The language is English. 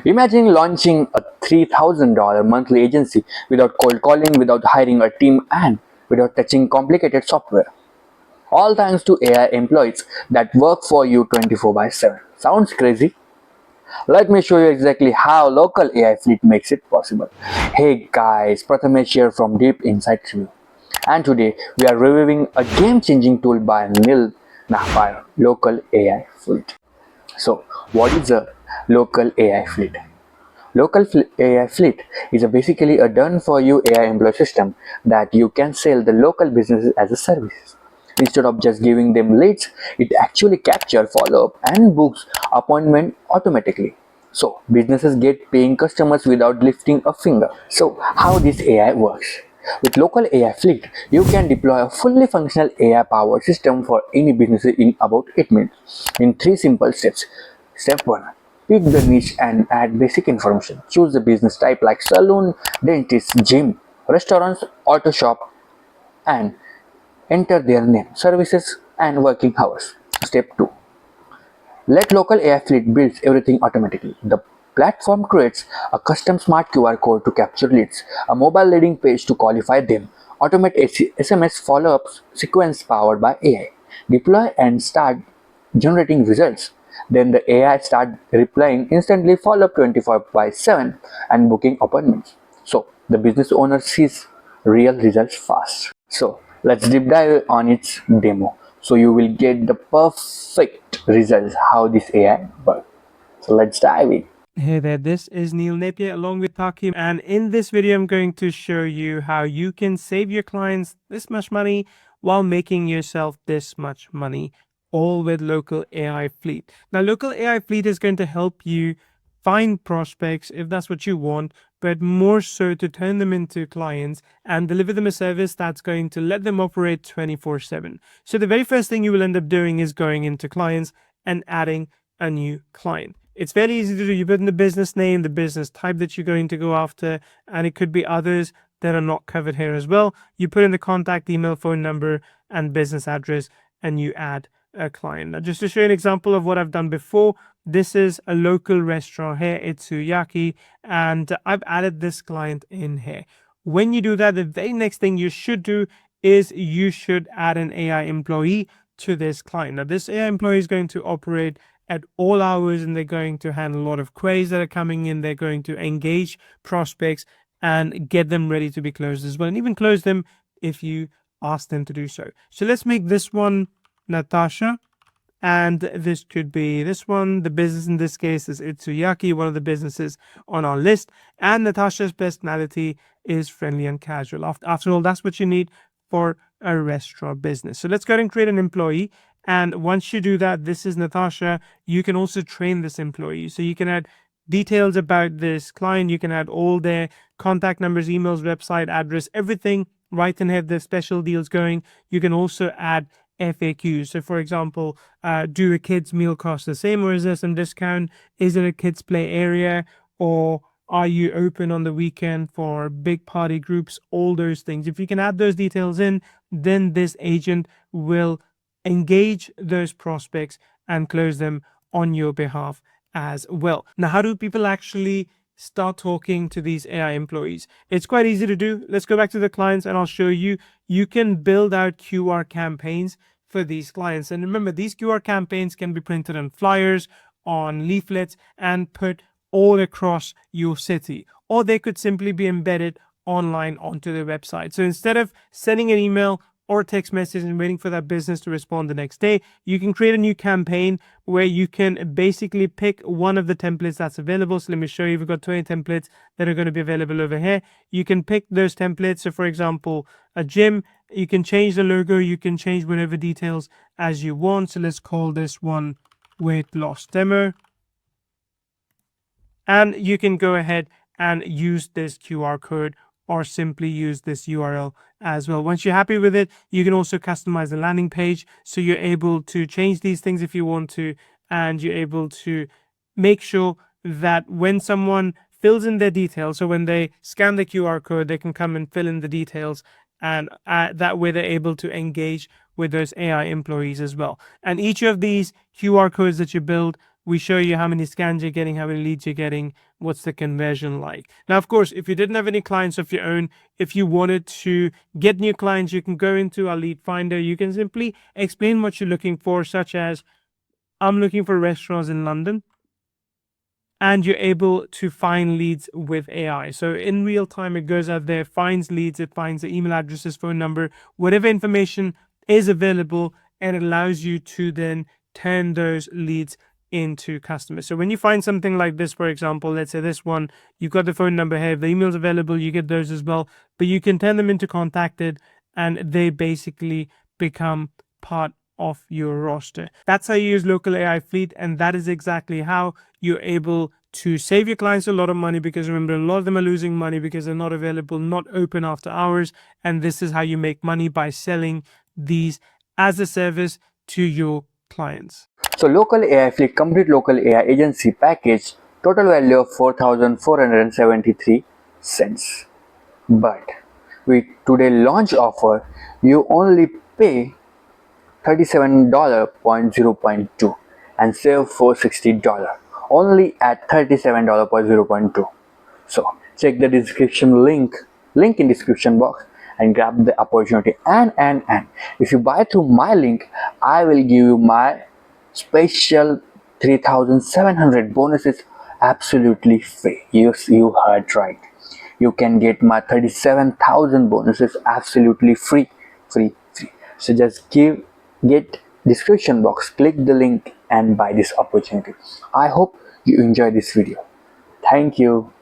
Imagine launching a $3,000 monthly agency without cold calling, without hiring a team, and without touching complicated software. All thanks to AI employees that work for you 24 by 7. Sounds crazy? Let me show you exactly how local AI fleet makes it possible. Hey guys, Prathamesh here from Deep Insights View. And today we are reviewing a game-changing tool by Neil Nahpar, Local AI Fleet. So, what is a local AI fleet? AI fleet is basically a done-for-you AI employee system that you can sell the local businesses as a service. Instead of just giving them leads, it actually captures, follow-up, and books appointment automatically. So businesses get paying customers without lifting a finger. So how this AI works? With local AI fleet, you can deploy a fully functional AI-powered system for any business in about 8 minutes in 3 simple steps. Step 1. Pick the niche and add basic information. Choose the business type like salon, dentist, gym, restaurants, auto shop, and enter their name, services, and working hours. Step 2. Let local AI fleet builds everything automatically. The platform creates a custom smart QR code to capture leads, a mobile leading page to qualify them, automate SMS follow-ups sequence powered by AI, deploy and start generating results. Then the AI start replying instantly, follow up 24 by 7 and booking appointments. So the business owner sees real results fast. So let's deep dive on its demo. So you will get the perfect results how this AI works. So let's dive in. Hey there, this is Neil Napier along with Taki, and in this video I'm going to show you how you can save your clients this much money while making yourself this much money, all with Local AI Fleet. Now, Local AI Fleet is going to help you find prospects if that's what you want, but more so to turn them into clients and deliver them a service that's going to let them operate 24/7. So the very first thing you will end up doing is going into clients and adding a new client. It's very easy to do. You put in the business name, the business type that you're going to go after, and it could be others that are not covered here as well. You put in the contact email, phone number, and business address, and you add a client. Now, just to show you an example of what I've done before, this is a local restaurant here, Itsuyaki, and I've added this client in here. When you do that, the very next thing you should do is you should add an AI employee to this client. Now, this AI employee is going to operate at all hours, and they're going to handle a lot of queries that are coming in. They're going to engage prospects and get them ready to be closed as well, and even close them if you ask them to do so. So let's make this one Natasha, and this could be this one. The business in this case is Itsuyaki, one of the businesses on our list, and Natasha's personality is friendly and casual. After all, that's what you need for a restaurant business. So let's go ahead and create an employee. And once you do that, this is Natasha. You can also train this employee. So you can add details about this client. You can add all their contact numbers, emails, website address, everything right in here. The special deals going. You can also add FAQs. So for example, do a kids meal cost the same, or is there some discount? Is it a kids play area, or are you open on the weekend for big party groups? All those things. If you can add those details in, then this agent will engage those prospects and close them on your behalf as well. Now, how do people actually start talking to these AI employees? It's quite easy to do. Let's go back to the clients and I'll show you. You can build out QR campaigns for these clients. And remember, these QR campaigns can be printed on flyers, on leaflets, and put all across your city, or they could simply be embedded online onto their website. So instead of sending an email or a text message and waiting for that business to respond the next day, you can create a new campaign where you can basically pick one of the templates that's available. So let me show you. We've got 20 templates that are going to be available over here. You can pick those templates. So for example, a gym, you can change the logo, you can change whatever details as you want. So let's call this one weight loss demo. And you can go ahead and use this QR code or simply use this URL as well. Once you're happy with it, you can also customize the landing page. So you're able to change these things if you want to, and you're able to make sure that when someone fills in their details, so when they scan the QR code, they can come and fill in the details, and that way they're able to engage with those AI employees as well. And each of these QR codes that you build we show you how many scans you're getting, how many leads you're getting, what's the conversion like. Now, of course, if you didn't have any clients of your own, if you wanted to get new clients, you can go into our lead finder. You can simply explain what you're looking for, such as, I'm looking for restaurants in London, and you're able to find leads with AI. So in real time, it goes out there, finds leads, it finds the email addresses, phone number, whatever information is available, and it allows you to then turn those leads into customers. So when you find something like this, for example, let's say this one, you've got the phone number here, the email's available, you get those as well, but you can turn them into contacted, and they basically become part of your roster. That's how you use LocalAI Fleet, and that is exactly how you're able to save your clients a lot of money, because remember, a lot of them are losing money because they're not available, not open after hours, and this is how you make money, by selling these as a service to your clients. So Local AI Fleet Complete Local AI Agency Package, total value of 4,473 cents. But with today launch offer, you only pay $37.0.2 and save $460 only at $37.0.2. So check the description link in description box and grab the opportunity. And if you buy through my link, I will give you my special 3,700 bonuses absolutely free. You heard right. You can get my 37,000 bonuses absolutely free. So just get description box, click the link and buy this opportunity. I hope you enjoy this video. Thank you.